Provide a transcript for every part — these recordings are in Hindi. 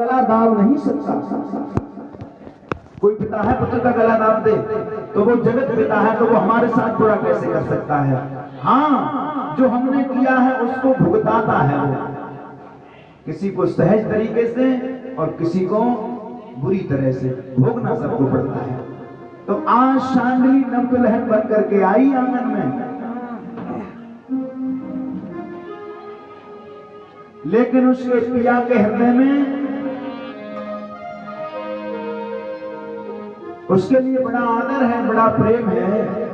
गला दाब नहीं सकता। कोई पिता है पुत्र का गला दाब दे तो वो जगत पिता है, तो वो हमारे साथ बुरा कैसे कर सकता है। हाँ, जो हमने किया है उसको भुगताता है वो, किसी को सहज तरीके से और किसी को बुरी तरह से भोगना सबको पड़ता है। तो आज शांडली नवदुल्हन बन करके आई आंगन में, लेकिन उसके पिया के हृदय में उसके लिए बड़ा आदर है, बड़ा प्रेम है,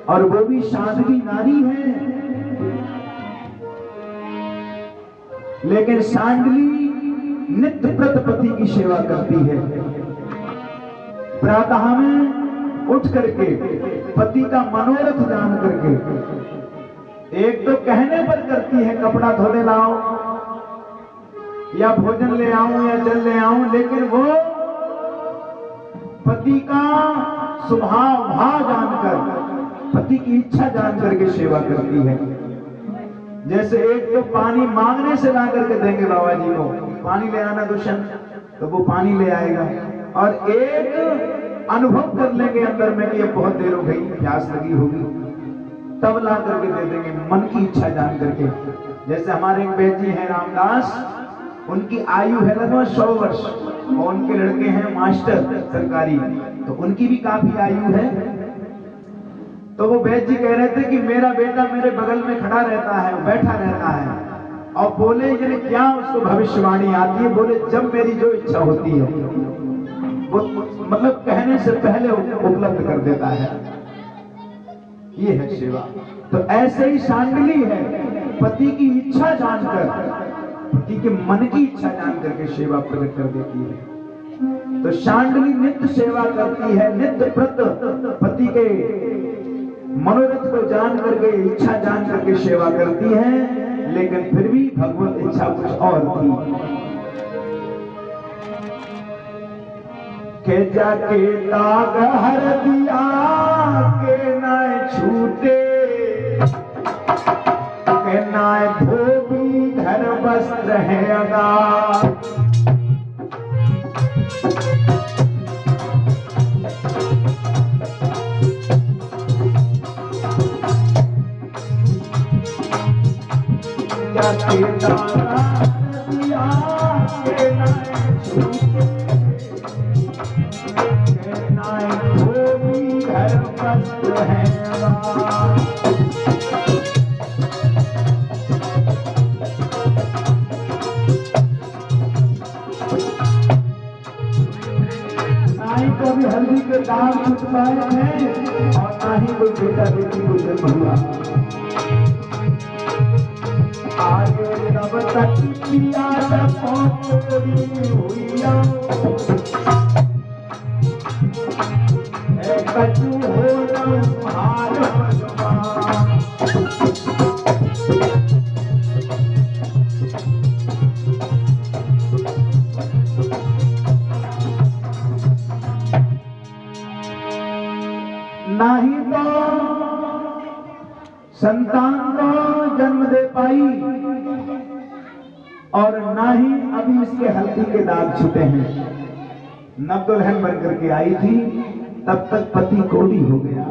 और वो भी साध्वी नारी है। लेकिन सांडली नित्य व्रत पति की सेवा करती है। प्रातः में उठ करके पति का मनोरथ जान करके, एक तो कहने पर करती है कपड़ा धोने लाओ या भोजन ले आऊं या जल ले आऊं, लेकिन वो पति का स्वभाव भाव जानकर, पति की इच्छा जान करके सेवा करती है। जैसे एक तो पानी मांगने से ला करके देंगे बाबा जी को, पानी ले आना दुष्यंत, तो वो पानी ले आएगा, और एक अनुभव कर लेंगे अंदर में कि अब बहुत देर हो गई, प्यास लगी होगी, तब ला करके दे देंगे मन की इच्छा जान करके। जैसे हमारे एक बेटी है रामदास, उनकी आयु है लगभग 100 वर्ष, और उनके लड़के हैं मास्टर सरकारी, तो उनकी भी काफी आयु है। तो वो बैद जी कह रहे थे कि मेरा बेटा मेरे बगल में खड़ा रहता है, बैठा रहता है, और बोले ये क्या उसको भविष्यवाणी आती है, बोले जब मेरी जो इच्छा होती है वो मतलब कहने से पहले उपलब्ध कर देता है। ये है सेवा। तो ऐसे ही सांडली है, पति की इच्छा जानकर, पति के मन की इच्छा जान करके सेवा प्रकट कर देती है। तो सांडली नित्य सेवा करती है, नित्य व्रत पति के मनोरथ को जान करके, इच्छा जान करके सेवा करती है। लेकिन फिर भी भगवत इच्छा कुछ और थी के जाके दाग हर दिया के न छूटे, के न धोबी घर वस्त्र है अगा। जाके दाग दिया के न छूटे, कभी हल्दी के दाग छुट पाए हैं, और ना ही कोई बेटा बेटी को जन्म हुआ। आगे तब तक पिया कचू हो नहीं तो संतान को जन्म दे पाई, और ना ही अभी इसके हल्दी के दाग छूटे हैं। नवदुल्हन बन करके आई थी, तब तक पति कोड़ी हो गया,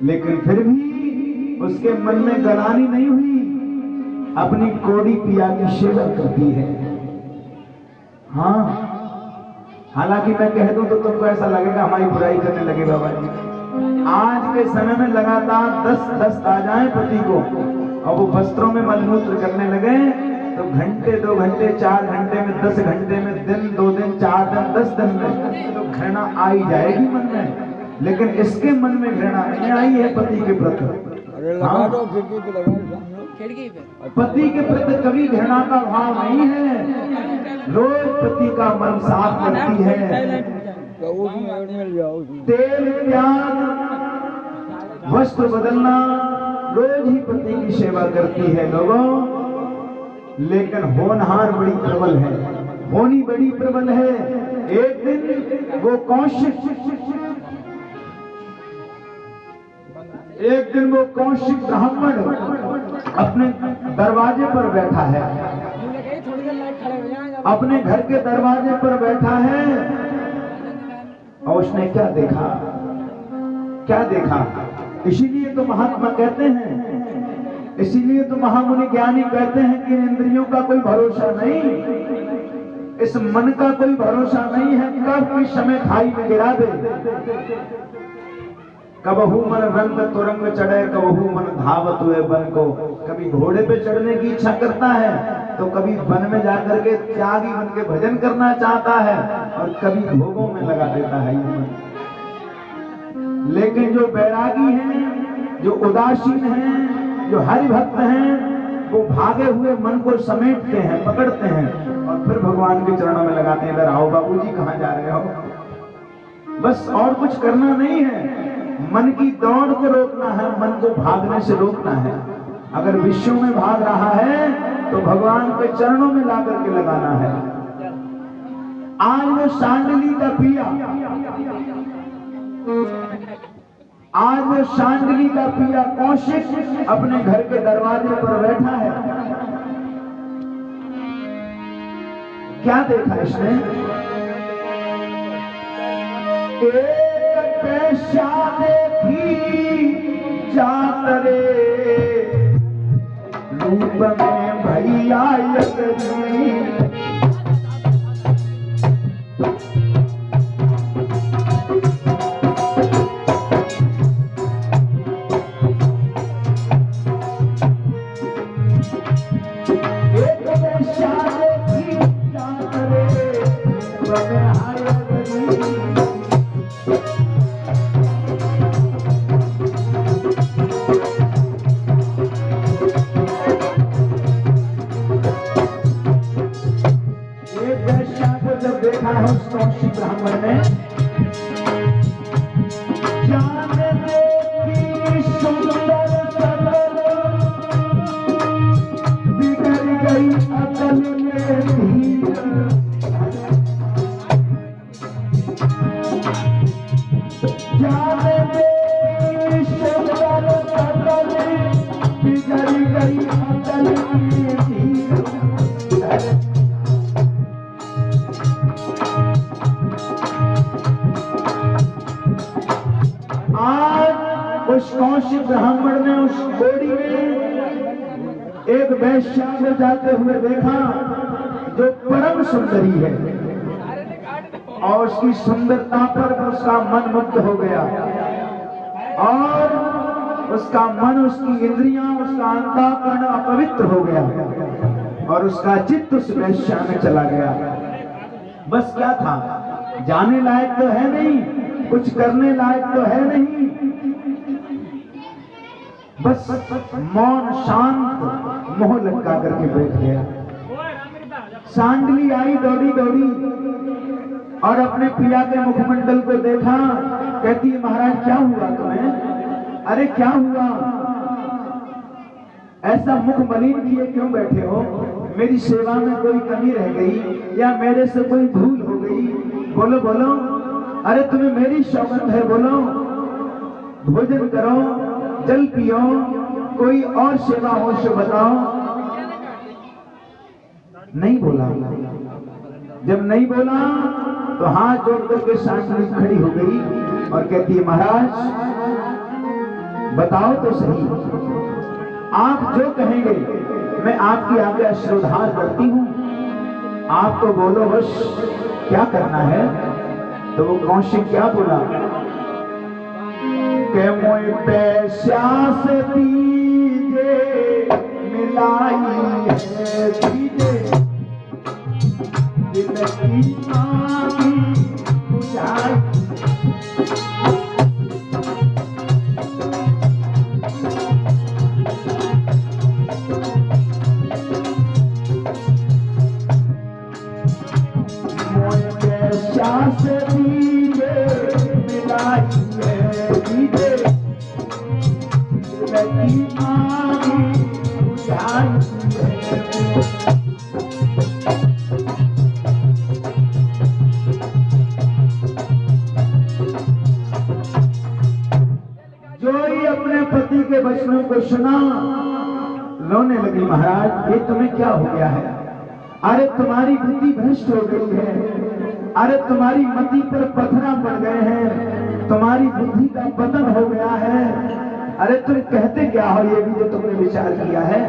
लेकिन फिर भी उसके मन में गलानी नहीं हुई, अपनी कोड़ी पिया की सेवा करती है। हाँ, हालांकि मैं कह दूं तो तुमको ऐसा लगेगा हमारी बुराई करने लगे बाबा जी। आज के समय में लगातार 10 आ जाए पति को, और वो वस्त्रों में मलमूत्र करने लगे, तो घंटे 2 घंटे 4 घंटे में 10 घंटे में दिन 2 दिन 4 दिन 10 दिन में तो घृणा आई जाएगी मन में। लेकिन इसके मन में घृणा नहीं आई है पति के प्रति। हाँ, पति के प्रति कभी घृणा का भाव नहीं है। रोज पति का मन साफ करती है, तेल त्याग, वस्त्र बदलना, रोज ही पति की सेवा करती है लोगों। लेकिन होनहार बड़ी प्रबल है, होनी बड़ी प्रबल है। एक दिन वो कौशिक ब्राह्मण अपने दरवाजे पर बैठा है, अपने घर के दरवाजे पर बैठा है और उसने क्या देखा, क्या देखा। इसीलिए तो महात्मा कहते हैं, इसीलिए तो महामुनि ज्ञानी कहते हैं कि इंद्रियों का कोई भरोसा नहीं, इस मन का कोई भरोसा नहीं है, कब किस समय खाई में गिरा दे। कबहू मन रंग तुरंग चढ़े, कबहू मन धावत हुए बन को। कभी घोड़े पे चढ़ने की इच्छा करता है तो कभी वन में जाकर के त्यागी बन के भजन करना चाहता है और कभी भोगों में लगा देता है ये मन। लेकिन जो बैरागी हैं, जो उदासीन हैं, जो हरि भक्त हैं, वो भागे हुए मन को समेटते हैं, पकड़ते हैं और फिर भगवान के चरणों में लगाते हैं। इधर आओ बाबूजी, कहां जा रहे हो। बस और कुछ करना नहीं है, मन की दौड़ को रोकना है, मन को भागने से रोकना है। अगर विश्व में भाग रहा है तो भगवान के चरणों में ला करके लगाना है। आज वो सांडली का पिया, आज वो सांडली का पिया कौशिक अपने घर के दरवाजे पर बैठा है। क्या देखा इसने? एक पैसा देखी जात रे, रूप में भैया यगनी। ब्राह्मण ने जान देखी सुंदर सबल, बिगड़ गई अकल में धीर। जान देखी सुंदर सबल, बिगड़ गई अकल में धीर। उस कौशिक ब्राह्मण ने उस घोड़ी में एक वैश्या को जाते हुए देखा जो परम सुंदरी है और उसकी सुंदरता पर उसका मन मुग्ध हो गया और उसका मन, उसकी इंद्रियां, उसका अंतःकरण अपवित्र हो गया और उसका चित्त उस वैश्या में चला गया। बस क्या था, जाने लायक तो है नहीं, कुछ करने लायक तो है नहीं, बस मौन शांत मोह लटका करके बैठ गया। सांडली आई दौड़ी दौड़ी और अपने पिया के मुखमंडल को देखा। कहती है, महाराज क्या हुआ तुम्हें? अरे क्या हुआ, ऐसा मुख मलिन किए क्यों बैठे हो? मेरी सेवा में कोई कमी रह गई या मेरे से कोई भूल हो गई? बोलो बोलो, अरे तुम्हें मेरी सौगंध है, बोलो। भोजन करो, जल पियो, कोई और सेवा हो तो बताओ। नहीं बोला। जब नहीं बोला तो हाथ जोड़ करके सांडली खड़ी हो गई और कहती है, महाराज बताओ तो सही, आप जो कहेंगे मैं आपकी आज्ञा श्रोधार करती हूं, आप तो बोलो बस क्या करना है। तो वो कौशिक क्या बोला के मोई पैसा से दीजे मिलाई है दीजे, दिल की आगी बुझाई। मोई पैसा से दीजे मिलाई है दीजे, जो ही अपने पति के वचनों को सुना रोने लगी। महाराज ये तुम्हें क्या हो गया है? अरे तुम्हारी बुद्धि भ्रष्ट हो गई है, अरे तुम्हारी मति पर पत्थर पड़ गए हैं, तुम्हारी बुद्धि का पतन हो गया है। अरे तुम कहते क्या हो, ये भी तो तुमने विचार किया है।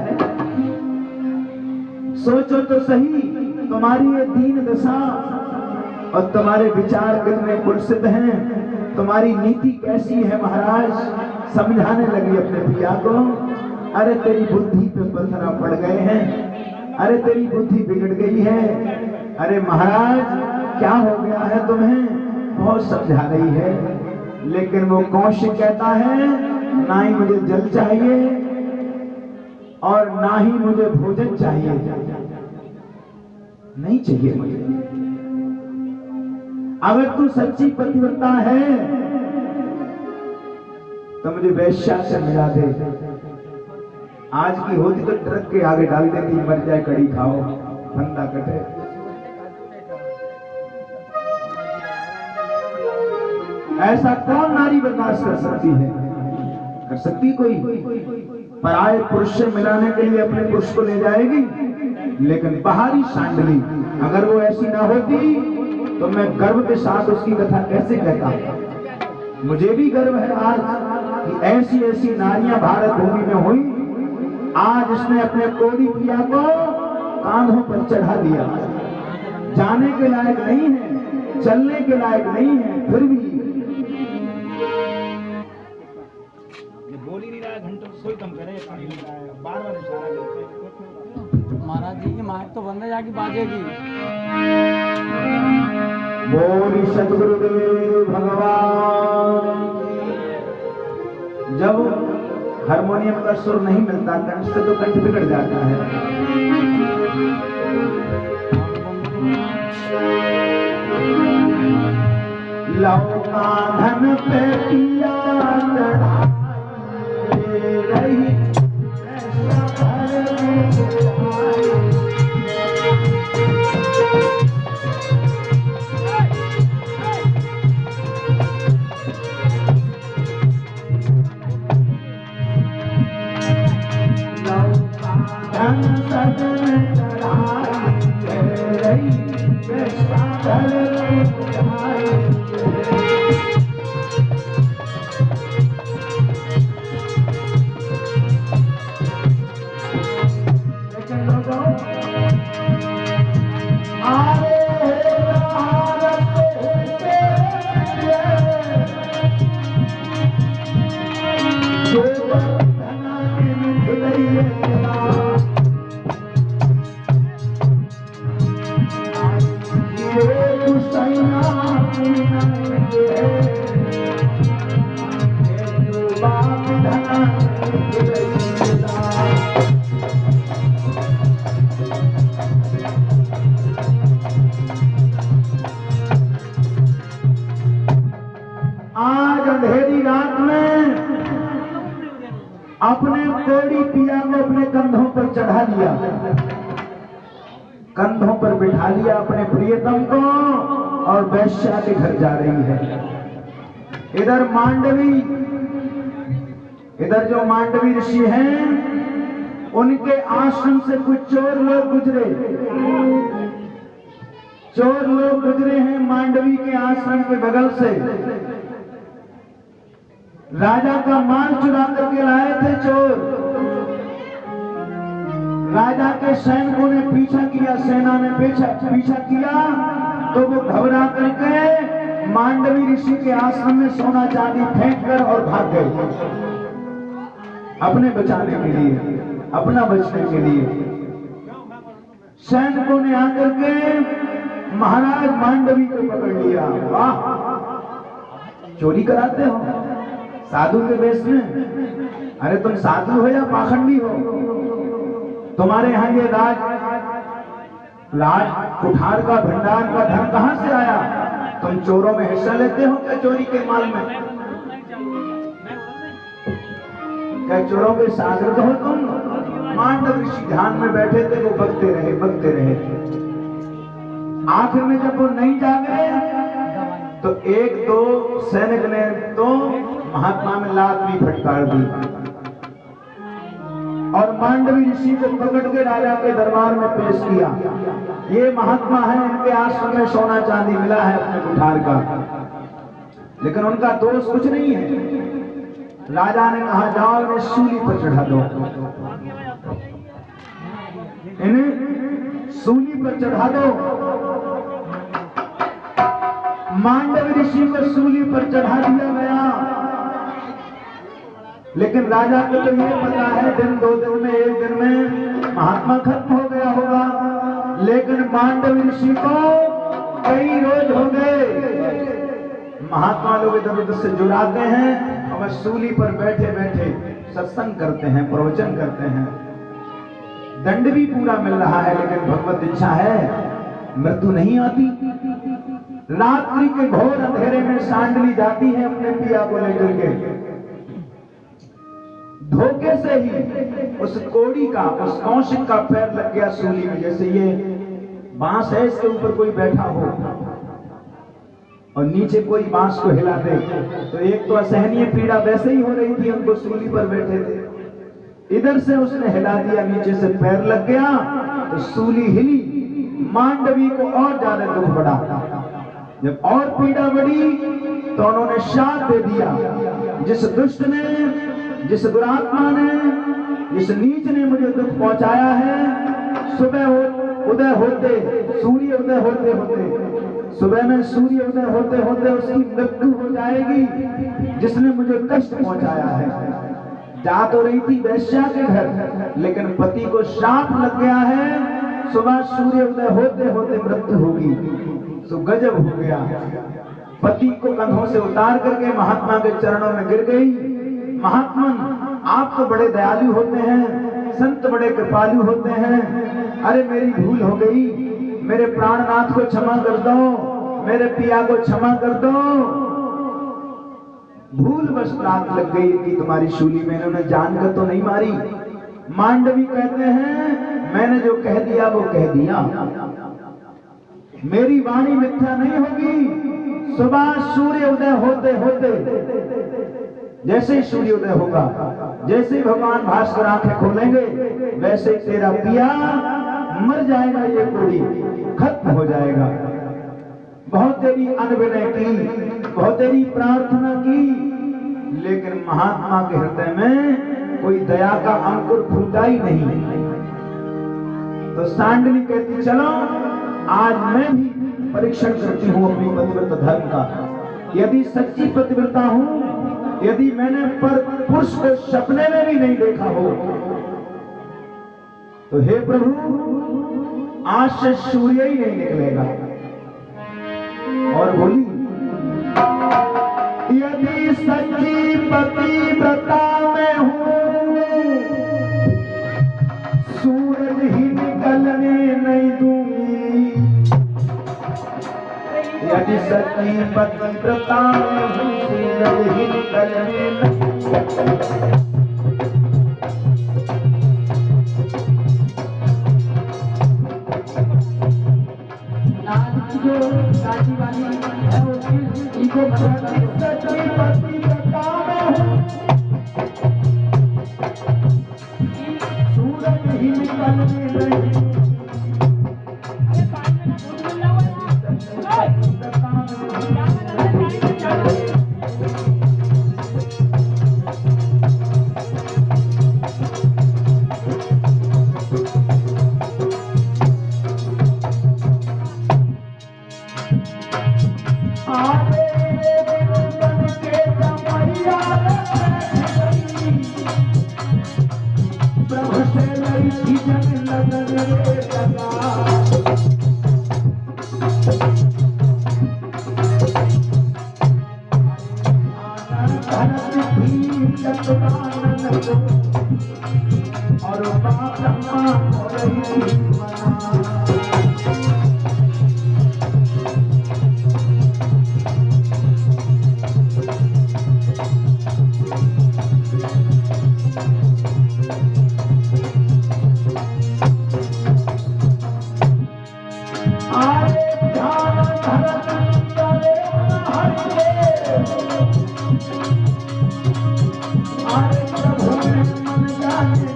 सोचो तो सही, तुम्हारी ये दीन दशा और तुम्हारे विचार कितने कुत्सित हैं, तुम्हारी नीति कैसी है महाराज। समझाने लगी अपने पिया को, अरे तेरी बुद्धि पे पत्थर पड़ गए हैं, अरे तेरी बुद्धि बिगड़ गई है। अरे महाराज क्या हो गया है तुम्हें, बहुत समझा रही है। लेकिन वो कौशिक कहता है, ना ही मुझे जल चाहिए और ना ही मुझे भोजन चाहिए, नहीं चाहिए मुझे। अगर तू सच्ची पतिव्रता है तो मुझे वेश्या से मिला दे। आज की होती तो ट्रक के आगे डाल देती, मर जाए कड़ी खाओ फंदा कटे। ऐसा कौन नारी बर्दाश्त कर सकती है? कर सकती कोई? पराये पुरुष से मिलाने के लिए अपने पुरुष को ले जाएगी, लेकिन बाहरी सांडली अगर वो ऐसी ना होती तो मैं गर्व के साथ उसकी कथा कैसे कहता। मुझे भी गर्व है आज कि ऐसी ऐसी नारियां भारत भूमि में हुई। आज इसने अपने कोड़ी पिया को कांधों पर चढ़ा दिया, जाने के लायक नहीं है, चलने के लायक नहीं है, फिर भी बोल ही नहीं रहा है। घंटों सोई कम करे, बार बार इशारा करते। महाराज जी की माइक तो बंद है, जाके बाजेगी। बोली सतगुरुदेव भगवान। जब हारमोनियम का सुर नहीं मिलता कंठ से तो कंठ बिगड़ जाता है। लौका धन पे पिया रही अपने कोड़ी पिया को अपने कंधों पर चढ़ा लिया, कंधों पर बिठा लिया अपने प्रियतम को और वैश्या के घर जा रही है। इधर मांडवी, इधर जो मांडवी ऋषि हैं उनके आश्रम से कुछ चोर लोग गुजरे, चोर लोग गुजरे हैं मांडवी के आश्रम के बगल से। राजा का माल चुरा करके लाए थे चोर। राजा के सैनिकों ने पीछा किया, सेना ने पीछा किया तो वो घबरा करके मांडवी ऋषि के आश्रम में सोना चांदी फेंक कर और भाग गए, अपने बचाने के लिए, अपना बचने के लिए। सैनिकों ने आकर के महाराज मांडवी को पकड़ लिया। वाह, चोरी कराते हो साधु के वेश में? अरे तुम साधु हो या पाखंडी हो? तुम्हारे यहाँ ये राज कुठार का भंडार का धन कहां से आया? तुम चोरों में हिस्सा लेते हो क्या? चोरी के माल में क्या चोरों के शागिर्द हो तुम? मांडव ऋषि ध्यान में बैठे थे, वो बकते रहे। आखिर में जब वो नहीं जागे तो एक दो सैनिक ने तो महात्मा में लात भी फटकार दी। और मांडवी ऋषि को पकड़ के राजा के दरबार में पेश किया। ये महात्मा है, इनके आश्रम में सोना चांदी मिला है अपने कुठार का, लेकिन उनका दोष कुछ नहीं है। राजा ने कहा जाओ इन्हें सूली पर चढ़ा दो, इन्हें सूली पर चढ़ा दो। मांडवी ऋषि को सूली पर चढ़ा दिया गया, लेकिन राजा को तो ये पता है दिन 2 दिन में 1 दिन में महात्मा खत्म हो गया होगा, लेकिन मांडवी ऋषि को कई रोज हो गए। महात्मा लोग इधर उधर से जुड़ाते हैं और सूली पर बैठे बैठे सत्संग करते हैं, प्रवचन करते हैं। दंड भी पूरा मिल रहा है, लेकिन भगवत इच्छा है मृत्यु नहीं आती। रात्रि के घोर अंधेरे में सांडली जाती है अपने पिया को लेकर के। धोखे से ही उस कोड़ी का, उस कौशिक का पैर लग गया सूली में। जैसे ये बांस है, इसके ऊपर कोई बैठा हो और नीचे कोई बांस को हिला दे तो एक तो असहनीय पीड़ा वैसे ही हो रही थी, उनको सूली पर बैठे थे। इधर से उसने हिला दिया, नीचे से पैर लग गया तो सूली हिली। मांडवी को और ज्यादा दुख बढ़ा। जब और पीड़ा बढ़ी तो उन्होंने शाप दे दिया, जिस दुष्ट ने, जिस दुरात्मा ने, जिस नीच ने मुझे दुख पहुंचाया है, सुबह उदय होते, सूर्य उदय होते होते, सुबह में सूर्य उदय होते होते उसकी मृत्यु हो जाएगी, जिसने मुझे कष्ट पहुंचाया है। जा तो रही थी वैश्या के घर, लेकिन पति को शाप लग गया है, सुबह सूर्य उदय होते होते मृत्यु होगी। तो गजब हो गया। पति को कंधों से उतार करके महात्मा के चरणों में गिर गई। महात्मन, आप तो बड़े दयालु होते हैं, संत बड़े कृपालु होते हैं। अरे मेरी भूल हो गई, मेरे प्राणनाथ को क्षमा कर दो, मेरे पिया को क्षमा कर दो। भूलवश लात लग गई कि तुम्हारी शूली में, इन्होंने जानकर तो नहीं मारी। मांडवी कहते हैं मैंने जो कह दिया वो कह दिया, मेरी वाणी मिथ्या नहीं होगी। सुबह सूर्य उदय होते होते, जैसे ही सूर्योदय होगा, जैसे ही भगवान भास्कर आंखें खोलेंगे, वैसे ही तेरा पिया मर जाएगा, ये कोड़ी खत्म हो जाएगा। बहुत तेरी अनविनय की, बहुत तेरी प्रार्थना की, लेकिन महात्मा के हृदय में कोई दया का अंकुर फूटा ही नहीं। तो सांडली कहती चलो आज मैं भी परीक्षण करती हूं अपनी पतिव्रता धर्म का। यदि सच्ची पतिव्रता हूं, यदि मैंने पर पुरुष को सपने में भी नहीं देखा हो, तो हे प्रभु आज से सूर्य ही नहीं निकलेगा। और बोली यदि सच्ची पतिव्रता में हूं, सूरज ही निकलने नहीं दूंगी। यदि सच्ची पतिव्रता में हूं, सूरज ही निकलने नहीं। जो काशी वाली है उसकी इको सच्ची पतिव्रता में हूं, सूरज ही निकलने नहीं।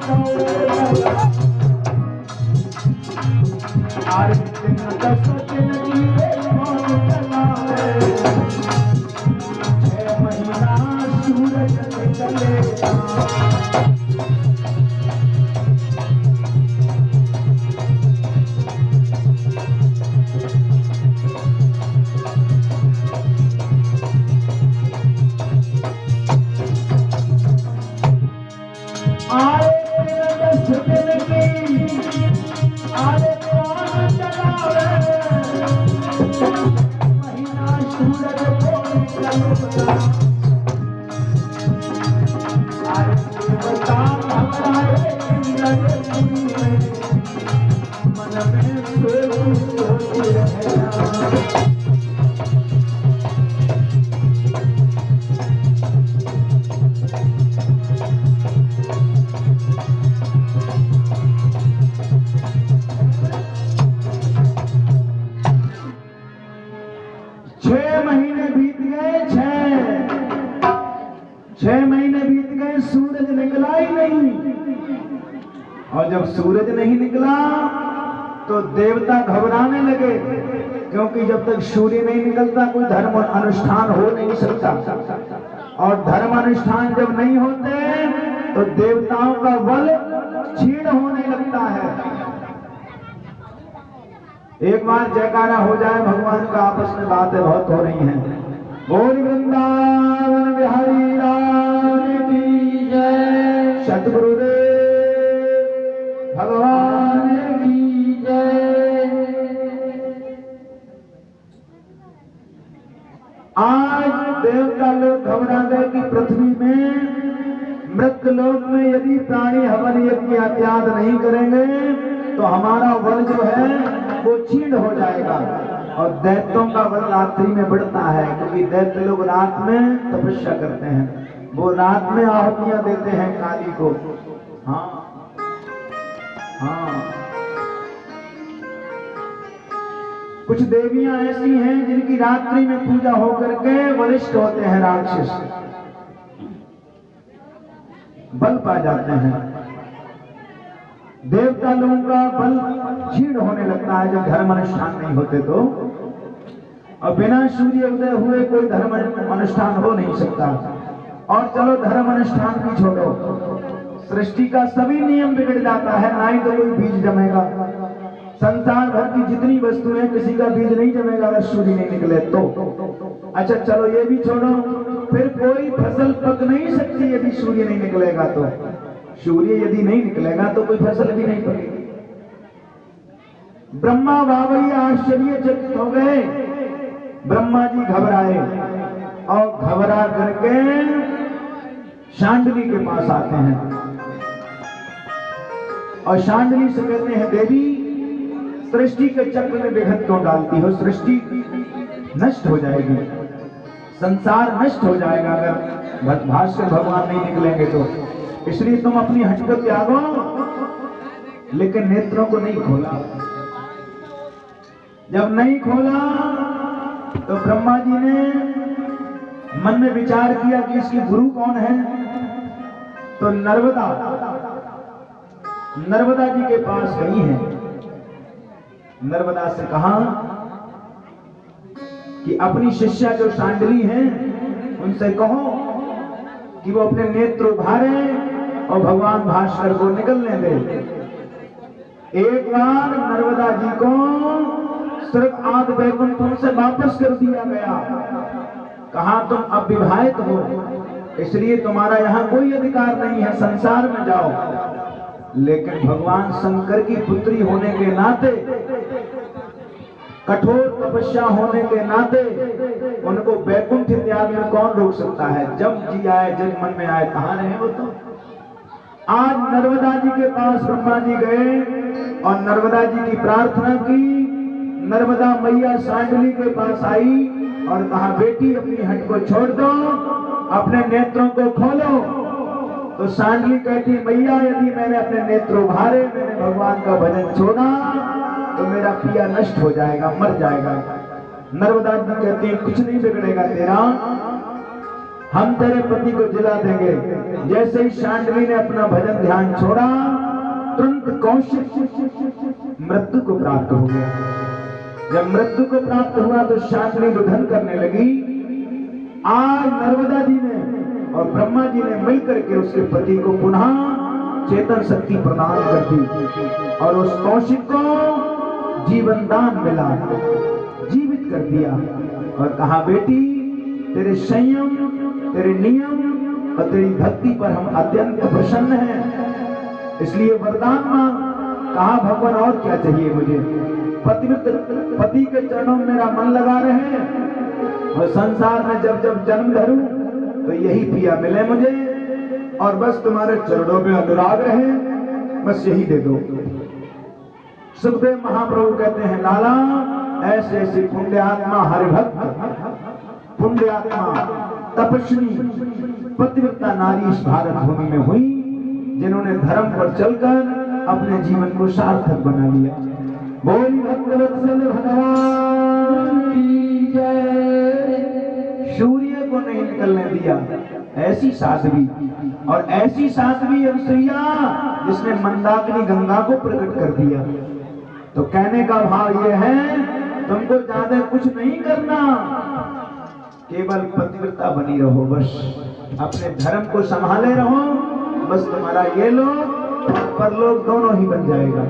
Go. लकीरें कौन चलावे, 6 महीना सूरज निकलेगा। सूरज निकला ही नहीं। और जब सूरज नहीं निकला तो देवता घबराने लगे, क्योंकि जब तक सूर्य नहीं निकलता कोई धर्म अनुष्ठान हो नहीं सकता, और धर्म अनुष्ठान जब नहीं होते तो देवताओं का बल क्षीण होने लगता है। एक बार जयकारा हो जाए भगवान का, आपस में बातें बहुत हो रही हैं। बोल वृंदावन बिहारी लाल की जय, सतगुरुदेव भगवान की जय। आज देवता लोग घबरा गए कि पृथ्वी में मृतलोक में यदि प्राणी हवन यज्ञ त्याग नहीं करेंगे तो हमारा बल जो है वो क्षीण हो जाएगा। और दैत्यों का बल रात्रि में बढ़ता है, क्योंकि दैत्य लोग रात में तपस्या करते हैं, वो रात में आहुतियां देते हैं काली को। हाँ हाँ, कुछ देवियां ऐसी हैं जिनकी रात्रि में पूजा होकर के वरिष्ठ होते हैं राक्षस, बल पा जाते हैं। देवता लोगों का बल क्षीण होने लगता है जब धर्म अनुष्ठान नहीं होते तो, और बिना सूर्य उदय हुए कोई धर्म अनुष्ठान हो नहीं सकता। और चलो धर्म अनुष्ठान की छोड़ो, सृष्टि का सभी नियम बिगड़ जाता है, ना ही तो कोई बीज जमेगा। संसार भर की जितनी वस्तुएं, किसी का बीज नहीं जमेगा अगर सूर्य नहीं निकले तो। अच्छा चलो ये भी छोड़ो, फिर कोई फसल पक नहीं सकती यदि सूर्य नहीं निकलेगा तो। सूर्य यदि नहीं निकलेगा तो कोई फसल भी नहीं पकेगी। ब्रह्मा बाबा आश्चर्यचकित हो गए। ब्रह्मा जी घबराए और घबरा करके शांडली के पास आते हैं और शांडली से कहते हैं, देवी सृष्टि के चक्र में विघट क्यों डालती हो? सृष्टि नष्ट हो जाएगी, संसार नष्ट हो जाएगा अगर भास्कर भगवान नहीं निकलेंगे तो। इसलिए तुम अपनी हट को त्यागो। लेकिन नेत्रों को नहीं खोला। जब नहीं खोला तो ब्रह्मा जी ने मन में विचार किया कि इसकी गुरु कौन है। तो नर्मदा जी के पास गई है। नर्मदा से कहा कि अपनी शिष्या जो शांडली है उनसे कहो कि वो अपने नेत्र उभारे और भगवान भास्कर को निकलने दे। एक बार नर्मदा जी को सिर्फ आध वैकुंठों से वापस कर दिया गया। कहा तुम अब विवाहित हो, इसलिए तुम्हारा यहाँ कोई अधिकार नहीं है, संसार में जाओ। लेकिन भगवान शंकर की पुत्री होने के नाते, कठोर तपस्या होने के नाते उनको वैकुंठ त्याग में कौन रोक सकता है? जब जी आए, जब मन में आए, कहां रहे वो तो। आज नर्मदा जी के पास ब्रह्मा जी गए और नर्मदा जी की प्रार्थना की। नर्मदा मैया शांडली के पास आई और कहा, बेटी अपनी हट को छोड़ दो, अपने नेत्रों को खोलो। तो शांडली कहती, मैया यदि मैंने अपने नेत्र उभारे, मैंने भगवान का भजन छोड़ा तो मेरा पिया नष्ट हो जाएगा, मर जाएगा। नर्मदा जी कहती है, कुछ नहीं बिगड़ेगा तेरा, हम तेरे पति को जिला देंगे। जैसे ही शांडली ने अपना भजन ध्यान छोड़ा, तुरंत कौशिक मृत्यु को प्राप्त हो गया। जब मृत्यु को प्राप्त हुआ तो शालिनी रुदन करने लगी। आज नर्मदा जी ने और ब्रह्मा जी ने मिलकर के उसके पति को पुनः चेतन शक्ति प्रदान कर दी और उस कौशिक को जीवन दान मिला, जीवित कर दिया और कहा बेटी तेरे संयम, तेरे नियम और तेरी भक्ति पर हम अत्यंत प्रसन्न हैं, इसलिए वरदान मांग। कहा भगवान और क्या चाहिए मुझे, पति के चरणों में मेरा मन लगा रहे और संसार में जब जब जन्म धरूं तो यही पिया मिले मुझे और बस तुम्हारे चरणों में अनुराग रहे, बस यही दे दो। सुखदेव महाप्रभु कहते हैं लाला ऐसे ऐसी पुण्यात्मा हरिभक्त पुण्यात्मा तपस्वी पतिव्रता नारी इस भारत भूमि में हुई जिन्होंने धर्म पर चलकर अपने जीवन को सार्थक बना लिया। बोल भक्तवत्सल भगवान की जय। सूर्य को नहीं निकलने दिया, ऐसी साध्वी और ऐसी साध्वी अनसुईया जिसने मंदाकिनी गंगा को प्रकट कर दिया। तो कहने का भाव यह है तुमको ज्यादा कुछ नहीं करना, केवल पतिव्रता बनी रहो, बस अपने धर्म को संभाले रहो, बस तुम्हारा ये लोग परलोक दोनों ही बन जाएगा।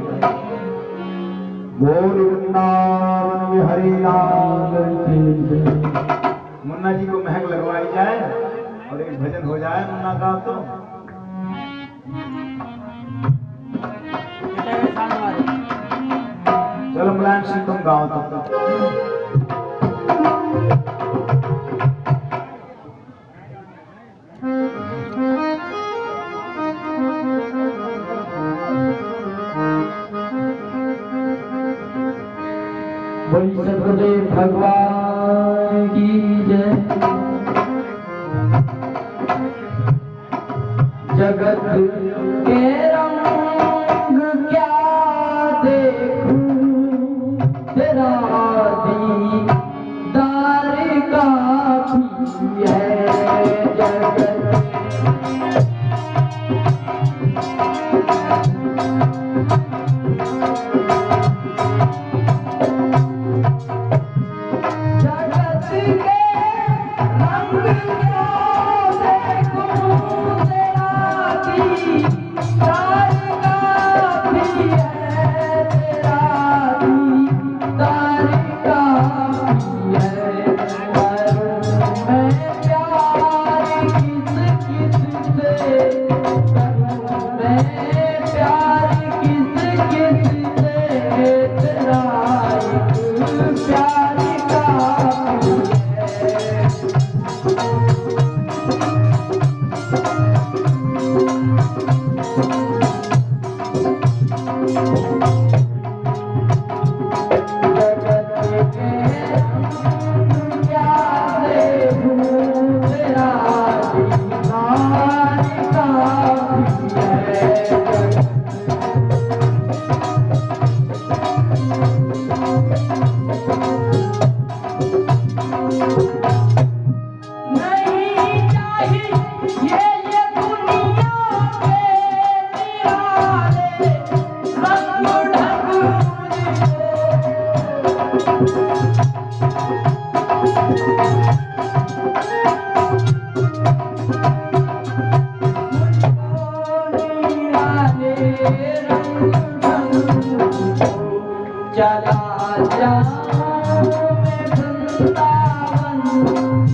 बोल वृंदावन बिहारी लाल की जय। मुन्ना जी को महक लगवाई जाए और एक भजन हो जाए मुन्ना का। तो चलो मुलायम सिंह तुम गाओ तो। सतगुरुदेव भगवान की जय। जगत के रंग क्या देखूं, तेरा दीदार काफी है। जगत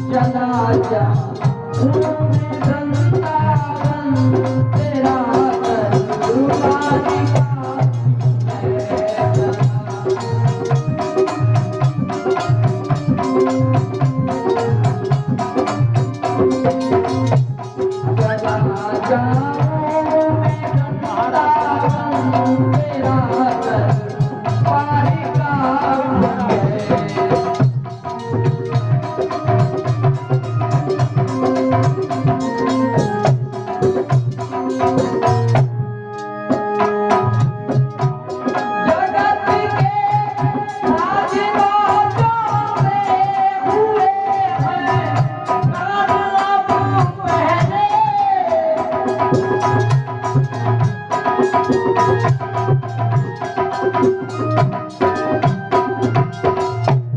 चला जा